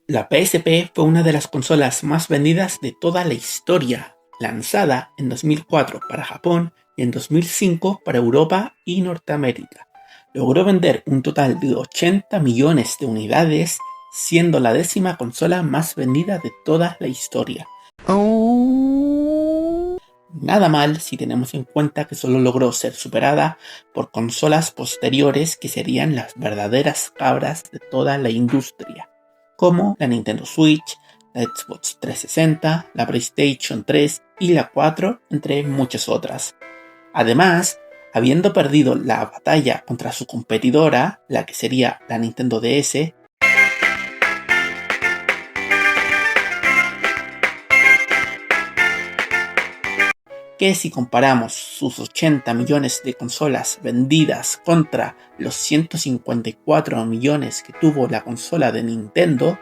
La PSP fue una de las consolas más vendidas de toda la historia, lanzada en 2004 para Japón y en 2005 para Europa y Norteamérica. Logró vender un total de 80 millones de unidades, siendo la 10ª consola más vendida de toda la historia. Nada mal si tenemos en cuenta que solo logró ser superada por consolas posteriores que serían las verdaderas cabras de toda la industria, como la Nintendo Switch, la Xbox 360, la PlayStation 3 y la 4, entre muchas otras. Además, habiendo perdido la batalla contra su competidora, la que sería la Nintendo DS, que si comparamos sus 80 millones de consolas vendidas contra los 154 millones que tuvo la consola de Nintendo,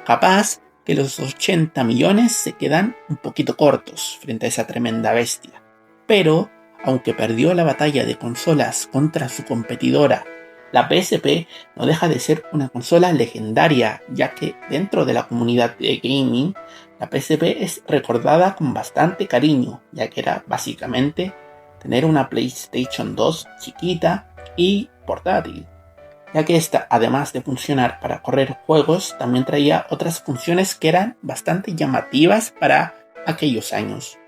capaz que los 80 millones se quedan un poquito cortos frente a esa tremenda bestia. Pero, aunque perdió la batalla de consolas contra su competidora, la PSP no deja de ser una consola legendaria, ya que dentro de la comunidad de gaming, la PSP es recordada con bastante cariño, ya que era básicamente tener una PlayStation 2 chiquita y portátil, ya que esta, además de funcionar para correr juegos, también traía otras funciones que eran bastante llamativas para aquellos años,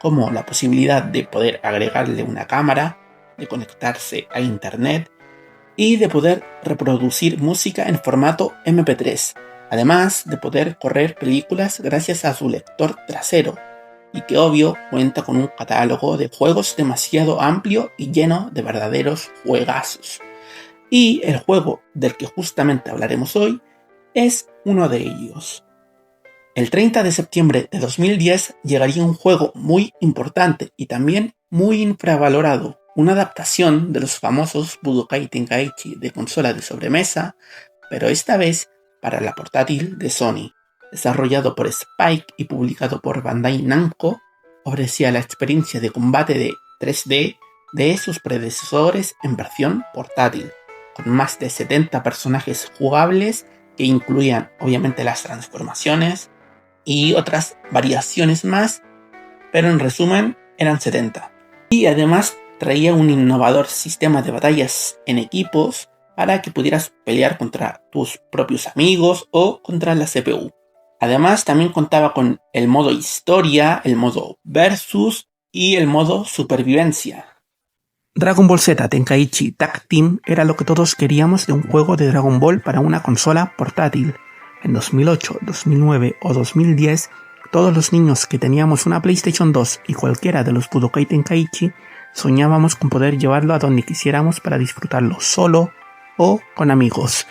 como la posibilidad de poder agregarle una cámara, de conectarse a internet y de poder reproducir música en formato MP3, además de poder correr películas gracias a su lector trasero, y que obvio cuenta con un catálogo de juegos demasiado amplio y lleno de verdaderos juegazos. Y el juego del que justamente hablaremos hoy es uno de ellos. El 30 de septiembre de 2010 llegaría un juego muy importante y también muy infravalorado, una adaptación de los famosos Budokai Tenkaichi de consola de sobremesa, pero esta vez para la portátil de Sony. Desarrollado por Spike y publicado por Bandai Namco, ofrecía la experiencia de combate de 3D de sus predecesores en versión portátil, con más de 70 personajes jugables que incluían obviamente las transformaciones y otras variaciones más, pero en resumen eran 70. Y además traía un innovador sistema de batallas en equipos para que pudieras pelear contra tus propios amigos o contra la CPU. Además también contaba con el modo historia, el modo versus y el modo supervivencia. Dragon Ball Z Tenkaichi Tag Team era lo que todos queríamos de un juego de Dragon Ball para una consola portátil. En 2008, 2009 o 2010, todos los niños que teníamos una PlayStation 2 y cualquiera de los Budokai Tenkaichi soñábamos con poder llevarlo a donde quisiéramos para disfrutarlo solo o con amigos.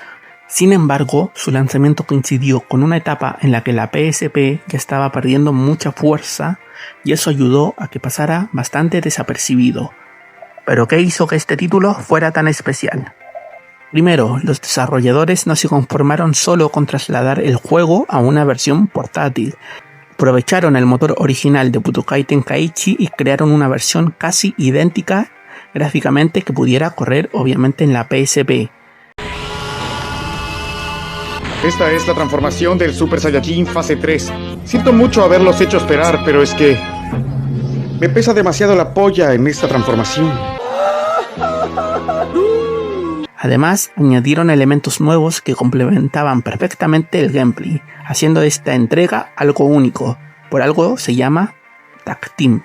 Sin embargo, su lanzamiento coincidió con una etapa en la que la PSP ya estaba perdiendo mucha fuerza y eso ayudó a que pasara bastante desapercibido. ¿Pero qué hizo que este título fuera tan especial? Primero, los desarrolladores no se conformaron solo con trasladar el juego a una versión portátil. Aprovecharon el motor original de Budokai Tenkaichi y crearon una versión casi idéntica gráficamente que pudiera correr obviamente en la PSP. Esta es la transformación del Super Saiyajin fase 3. Siento mucho haberlos hecho esperar, pero es que me pesa demasiado la polla en esta transformación. Además, añadieron elementos nuevos que complementaban perfectamente el gameplay, haciendo de esta entrega algo único. Por algo se llama Tag Team.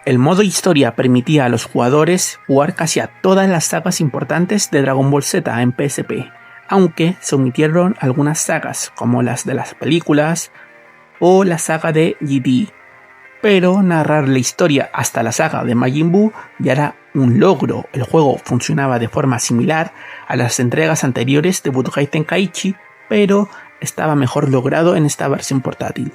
El modo historia permitía a los jugadores jugar casi a todas las sagas importantes de Dragon Ball Z en PSP, aunque se omitieron algunas sagas como las de las películas o la saga de GT. Pero narrar la historia hasta la saga de Majin Buu ya era un logro. El juego funcionaba de forma similar a las entregas anteriores de Budokai Tenkaichi, pero estaba mejor logrado en esta versión portátil.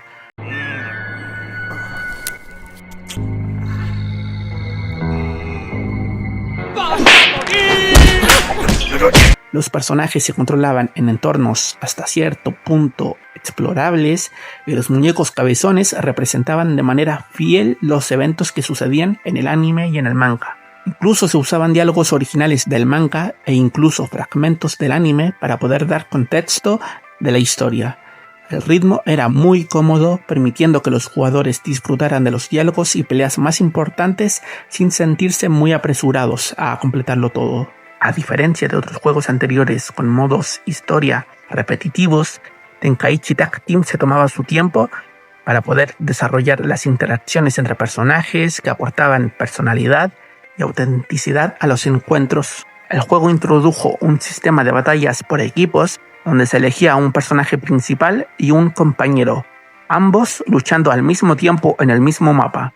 Los personajes se controlaban en entornos hasta cierto punto explorables y los muñecos cabezones representaban de manera fiel los eventos que sucedían en el anime y en el manga. Incluso se usaban diálogos originales del manga e incluso fragmentos del anime para poder dar contexto de la historia. El ritmo era muy cómodo, permitiendo que los jugadores disfrutaran de los diálogos y peleas más importantes sin sentirse muy apresurados a completarlo todo. A diferencia de otros juegos anteriores con modos historia repetitivos, Tenkaichi Tag Team se tomaba su tiempo para poder desarrollar las interacciones entre personajes que aportaban personalidad y autenticidad a los encuentros. El juego introdujo un sistema de batallas por equipos donde se elegía un personaje principal y un compañero, ambos luchando al mismo tiempo en el mismo mapa.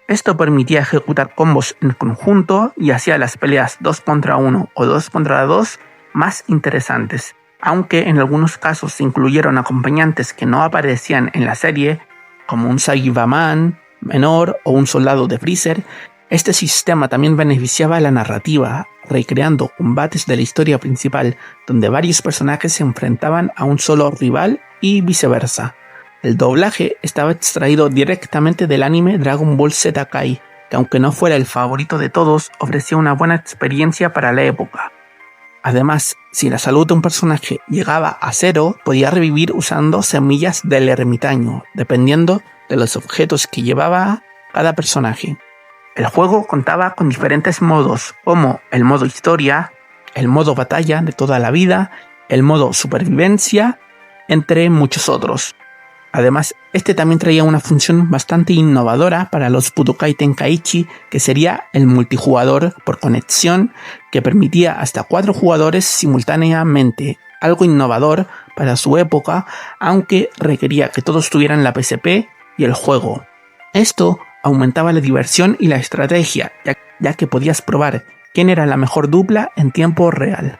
Esto permitía ejecutar combos en conjunto y hacía las peleas 2 contra 1 o 2 contra 2 más interesantes. Aunque en algunos casos se incluyeron acompañantes que no aparecían en la serie, como un Saibaman menor o un soldado de Freezer, este sistema también beneficiaba a la narrativa, recreando combates de la historia principal, donde varios personajes se enfrentaban a un solo rival y viceversa. El doblaje estaba extraído directamente del anime Dragon Ball Z Kai, que aunque no fuera el favorito de todos, ofrecía una buena experiencia para la época. Además, si la salud de un personaje llegaba a 0, podía revivir usando semillas del ermitaño, dependiendo de los objetos que llevaba cada personaje. El juego contaba con diferentes modos, como el modo historia, el modo batalla de toda la vida, el modo supervivencia, entre muchos otros. Además, este también traía una función bastante innovadora para los Budokai Tenkaichi, que sería el multijugador por conexión, que permitía hasta 4 jugadores simultáneamente, algo innovador para su época, aunque requería que todos tuvieran la PSP y el juego. Esto aumentaba la diversión y la estrategia, ya que podías probar quién era la mejor dupla en tiempo real.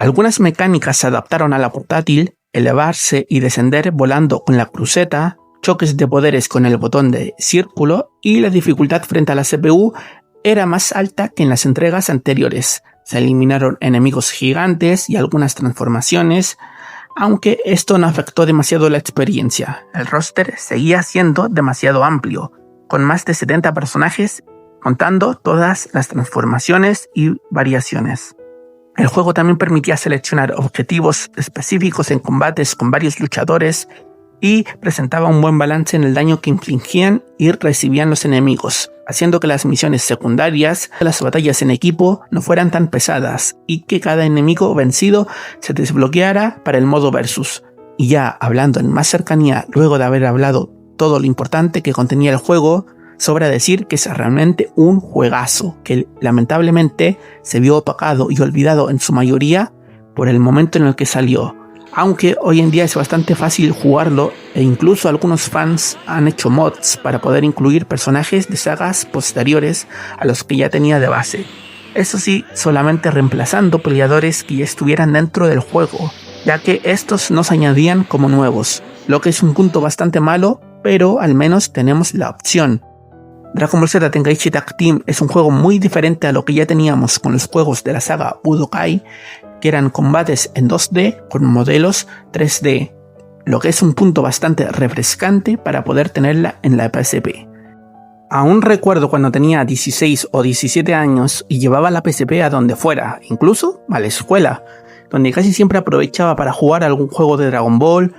Algunas mecánicas se adaptaron a la portátil, elevarse y descender volando con la cruceta, choques de poderes con el botón de círculo y la dificultad frente a la CPU era más alta que en las entregas anteriores. Se eliminaron enemigos gigantes y algunas transformaciones, aunque esto no afectó demasiado la experiencia. El roster seguía siendo demasiado amplio, con más de 70 personajes, contando todas las transformaciones y variaciones. El juego también permitía seleccionar objetivos específicos en combates con varios luchadores y presentaba un buen balance en el daño que infligían y recibían los enemigos, haciendo que las misiones secundarias de las batallas en equipo no fueran tan pesadas y que cada enemigo vencido se desbloqueara para el modo versus. Y ya hablando en más cercanía, luego de haber hablado todo lo importante que contenía el juego, sobra decir que es realmente un juegazo que lamentablemente se vio opacado y olvidado en su mayoría por el momento en el que salió, aunque hoy en día es bastante fácil jugarlo e incluso algunos fans han hecho mods para poder incluir personajes de sagas posteriores a los que ya tenía de base. Eso sí, solamente reemplazando peleadores que ya estuvieran dentro del juego, ya que estos no se añadían como nuevos, lo que es un punto bastante malo, pero al menos tenemos la opción. Dragon Ball Z Tenkaichi Tag Team es un juego muy diferente a lo que ya teníamos con los juegos de la saga Budokai, que eran combates en 2D con modelos 3D, lo que es un punto bastante refrescante para poder tenerla en la PSP. Aún recuerdo cuando tenía 16 o 17 años y llevaba la PSP a donde fuera, incluso a la escuela, donde casi siempre aprovechaba para jugar algún juego de Dragon Ball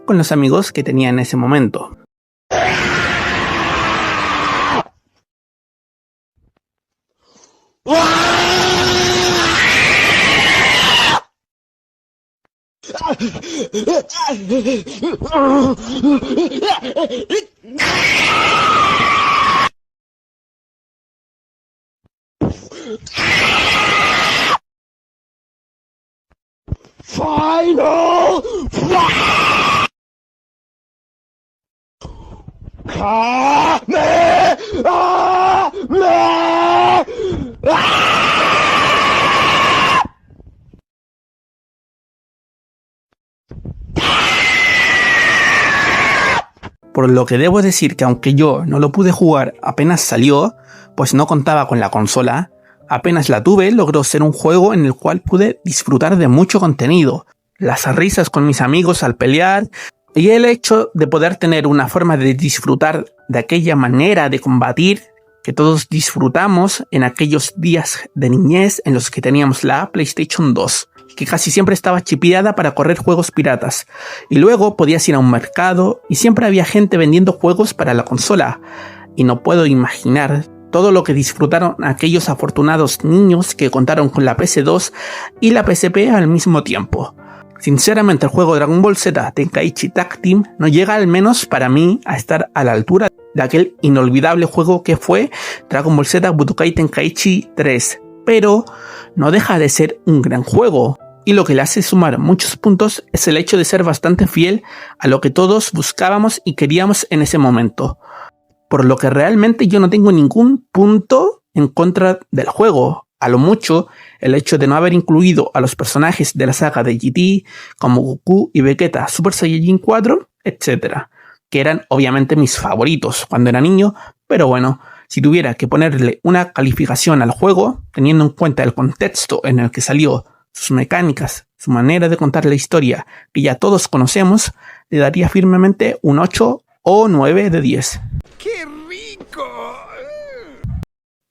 con los amigos que tenía en ese momento. Final Por lo que debo decir que aunque yo no lo pude jugar apenas salió, pues no contaba con la consola, apenas la tuve logró ser un juego en el cual pude disfrutar de mucho contenido, las risas con mis amigos al pelear y el hecho de poder tener una forma de disfrutar de aquella manera de combatir que todos disfrutamos en aquellos días de niñez en los que teníamos la PlayStation 2. que casi siempre estaba chipeada para correr juegos piratas. Y luego podías ir a un mercado y siempre había gente vendiendo juegos para la consola. Y no puedo imaginar todo lo que disfrutaron aquellos afortunados niños que contaron con la PS2 y la PSP al mismo tiempo. Sinceramente, el juego Dragon Ball Z Tenkaichi Tag Team no llega, al menos para mí, a estar a la altura de aquel inolvidable juego que fue Dragon Ball Z Budokai Tenkaichi 3, pero no deja de ser un gran juego, y lo que le hace sumar muchos puntos es el hecho de ser bastante fiel a lo que todos buscábamos y queríamos en ese momento, por lo que realmente yo no tengo ningún punto en contra del juego. A lo mucho, el hecho de no haber incluido a los personajes de la saga de GT, como Goku y Vegeta Super Saiyajin 4, etc., que eran obviamente mis favoritos cuando era niño, pero bueno, si tuviera que ponerle una calificación al juego, teniendo en cuenta el contexto en el que salió, sus mecánicas, su manera de contar la historia, que ya todos conocemos, le daría firmemente un 8 o 9 de 10. ¡Qué rico!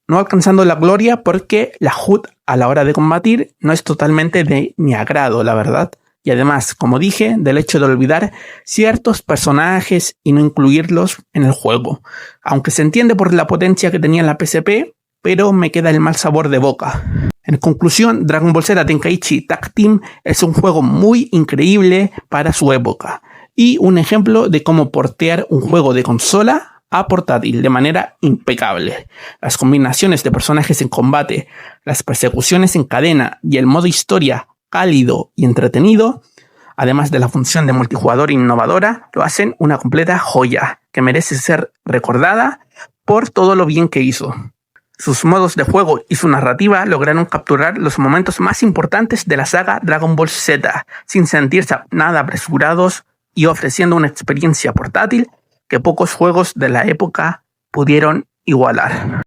No alcanzando la gloria porque la HUD a la hora de combatir no es totalmente de mi agrado, la verdad. Y además, como dije, del hecho de olvidar ciertos personajes y no incluirlos en el juego. Aunque se entiende por la potencia que tenía la PSP, pero me queda el mal sabor de boca. En conclusión, Dragon Ball Z Tenkaichi Tag Team es un juego muy increíble para su época. Y un ejemplo de cómo portear un juego de consola a portátil de manera impecable. Las combinaciones de personajes en combate, las persecuciones en cadena y el modo historia cálido y entretenido, además de la función de multijugador innovadora, lo hacen una completa joya que merece ser recordada por todo lo bien que hizo. Sus modos de juego y su narrativa lograron capturar los momentos más importantes de la saga Dragon Ball Z, sin sentirse nada apresurados y ofreciendo una experiencia portátil que pocos juegos de la época pudieron igualar.